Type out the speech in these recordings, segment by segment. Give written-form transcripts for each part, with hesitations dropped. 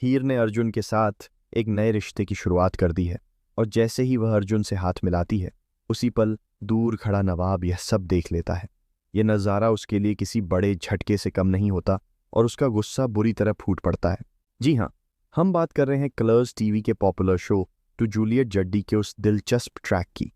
हीर ने अर्जुन के साथ एक नए रिश्ते की शुरुआत कर दी है और जैसे ही वह अर्जुन से हाथ मिलाती है उसी पल दूर खड़ा नवाब यह सब देख लेता है। यह नज़ारा उसके लिए किसी बड़े झटके से कम नहीं होता और उसका गुस्सा बुरी तरह फूट पड़ता है। जी हाँ, हम बात कर रहे हैं कलर्स टीवी के पॉपुलर शो टू जूलियट जड्डी के उस दिलचस्प ट्रैक की,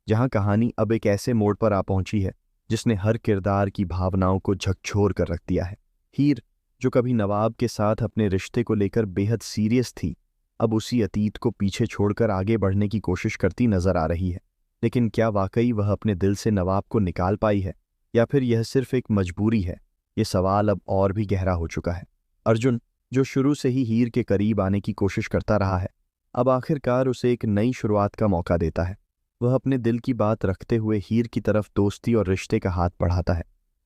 जहां कहानी अब एक ऐसे मोड़ पर आ पहुंची है जिसने हर किरदार की भावनाओं को झकझोर कर रख दिया है। हीर, जो कभी नवाब के साथ अपने रिश्ते को लेकर बेहद सीरियस थी, अब उसी अतीत को पीछे छोड़कर आगे बढ़ने की कोशिश करती नजर आ रही है। लेकिन क्या वाकई वह अपने दिल से नवाब को निकाल पाई है या फिर यह सिर्फ एक मजबूरी है? ये सवाल अब और भी गहरा हो चुका है। अर्जुन, जो शुरू से ही हीर के करीब आने की कोशिश करता रहा है, अब आखिरकार उसे एक नई शुरुआत का मौका देता है। वह अपने दिल की बात रखते हुए हीर की तरफ दोस्ती और रिश्ते का हाथ बढ़ाता है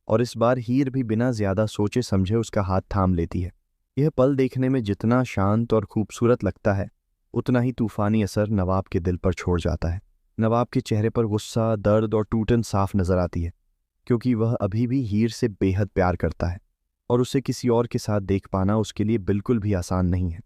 और इस बार हीर भी बिना ज्यादा सोचे समझे उसका हाथ थाम लेती है। यह पल देखने में जितना शांत और खूबसूरत लगता है, उतना ही तूफानी असर नवाब के दिल पर छोड़ जाता है। नवाब के चेहरे पर गुस्सा, दर्द और टूटन साफ नजर आती है, क्योंकि वह अभी भी हीर से बेहद प्यार करता है और उसे किसी और के साथ देख पाना उसके लिए बिल्कुल भी आसान नहीं है।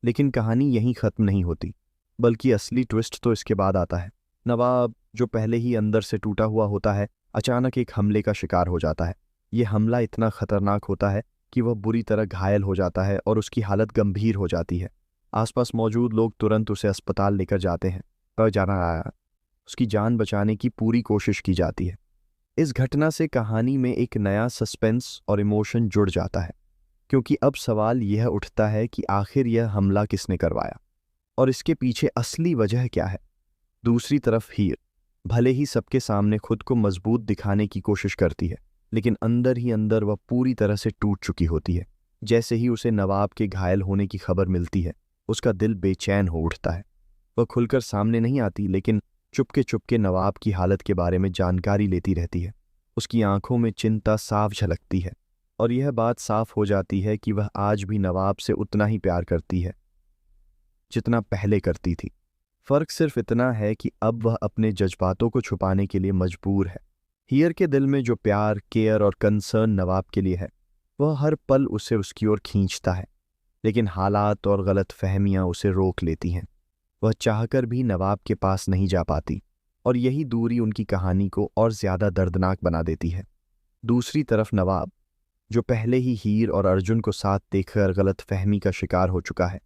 लेकिन कहानी यहीं खत्म नहीं होती, बल्कि असली ट्विस्ट तो इसके बाद आता है। नवाब, जो पहले ही अंदर से टूटा हुआ होता है, अचानक एक हमले का शिकार हो जाता है। ये हमला इतना खतरनाक होता है कि वह बुरी तरह घायल हो जाता है और उसकी हालत गंभीर हो जाती है। आसपास मौजूद लोग तुरंत उसे अस्पताल लेकर जाते हैं, पर उसकी जान बचाने की पूरी कोशिश की जाती है। इस घटना से कहानी में एक नया सस्पेंस और इमोशन जुड़ जाता है, क्योंकि अब सवाल यह उठता है कि आखिर यह हमला किसने करवाया और इसके पीछे असली वजह क्या है। दूसरी तरफ हीर, भले ही सबके सामने खुद को मजबूत दिखाने की कोशिश करती है, लेकिन अंदर ही अंदर वह पूरी तरह से टूट चुकी होती है। जैसे ही उसे नवाब के घायल होने की खबर मिलती है, उसका दिल बेचैन हो उठता है। वह खुलकर सामने नहीं आती, लेकिन चुपके चुपके नवाब की हालत के बारे में जानकारी लेती रहती है। उसकी आंखों में चिंता साफ झलकती है और यह बात साफ हो जाती है कि वह आज भी नवाब से उतना ही प्यार करती है जितना पहले करती थी। फर्क सिर्फ इतना है कि अब वह अपने जज्बातों को छुपाने के लिए मजबूर है। हीर के दिल में जो प्यार, केयर और कंसर्न नवाब के लिए है, वह हर पल उसे उसकी ओर खींचता है, लेकिन हालात और गलत फहमियां उसे रोक लेती हैं। वह चाहकर भी नवाब के पास नहीं जा पाती और यही दूरी उनकी कहानी को और ज्यादा दर्दनाक बना देती है। दूसरी तरफ नवाब, जो पहले ही हीर और अर्जुन को साथ देखकर गलत फहमी का शिकार हो चुका है,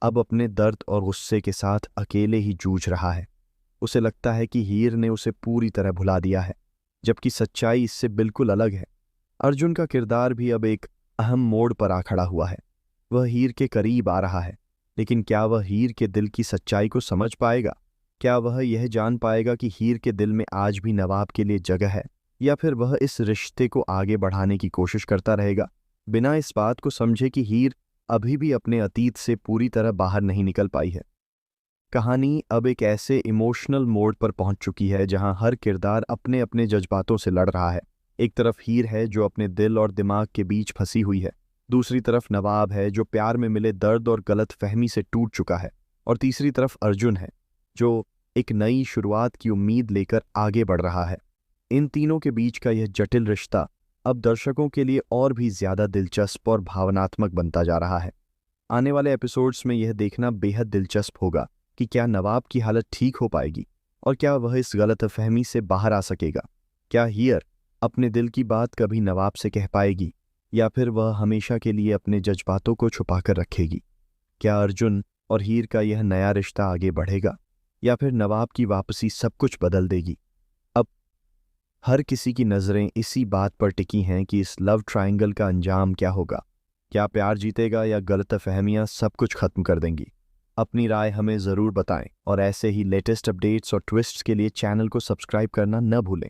अब अपने दर्द और गुस्से के साथ अकेले ही जूझ रहा है। उसे लगता है कि हीर ने उसे पूरी तरह भुला दिया है, जबकि सच्चाई इससे बिल्कुल अलग है। अर्जुन का किरदार भी अब एक अहम मोड़ पर आ खड़ा हुआ है। वह हीर के करीब आ रहा है, लेकिन क्या वह हीर के दिल की सच्चाई को समझ पाएगा? क्या वह यह जान पाएगा कि हीर के दिल में आज भी नवाब के लिए जगह है, या फिर वह इस रिश्ते को आगे बढ़ाने की कोशिश करता रहेगा, बिना इस बात को समझे कि हीर अभी भी अपने अतीत से पूरी तरह बाहर नहीं निकल पाई है? कहानी अब एक ऐसे इमोशनल मोड पर पहुंच चुकी है जहां हर किरदार अपने अपने जज्बातों से लड़ रहा है। एक तरफ हीर है जो अपने दिल और दिमाग के बीच फंसी हुई है, दूसरी तरफ नवाब है जो प्यार में मिले दर्द और गलत फहमी से टूट चुका है, और तीसरी तरफ अर्जुन है जो एक नई शुरुआत की उम्मीद लेकर आगे बढ़ रहा है। इन तीनों के बीच का यह जटिल रिश्ता अब दर्शकों के लिए और भी ज्यादा दिलचस्प और भावनात्मक बनता जा रहा है। आने वाले एपिसोड्स में यह देखना बेहद दिलचस्प होगा कि क्या नवाब की हालत ठीक हो पाएगी और क्या वह इस गलतफहमी से बाहर आ सकेगा। क्या हीर अपने दिल की बात कभी नवाब से कह पाएगी, या फिर वह हमेशा के लिए अपने जज्बातों को छुपाकर रखेगी? क्या अर्जुन और हीर का यह नया रिश्ता आगे बढ़ेगा, या फिर नवाब की वापसी सब कुछ बदल देगी? अब हर किसी की नज़रें इसी बात पर टिकी हैं कि इस लव ट्रायंगल का अंजाम क्या होगा। क्या प्यार जीतेगा या गलतफहमियां सब कुछ खत्म कर देंगी? अपनी राय हमें ज़रूर बताएं और ऐसे ही लेटेस्ट अपडेट्स और ट्विस्ट्स के लिए चैनल को सब्सक्राइब करना न भूलें।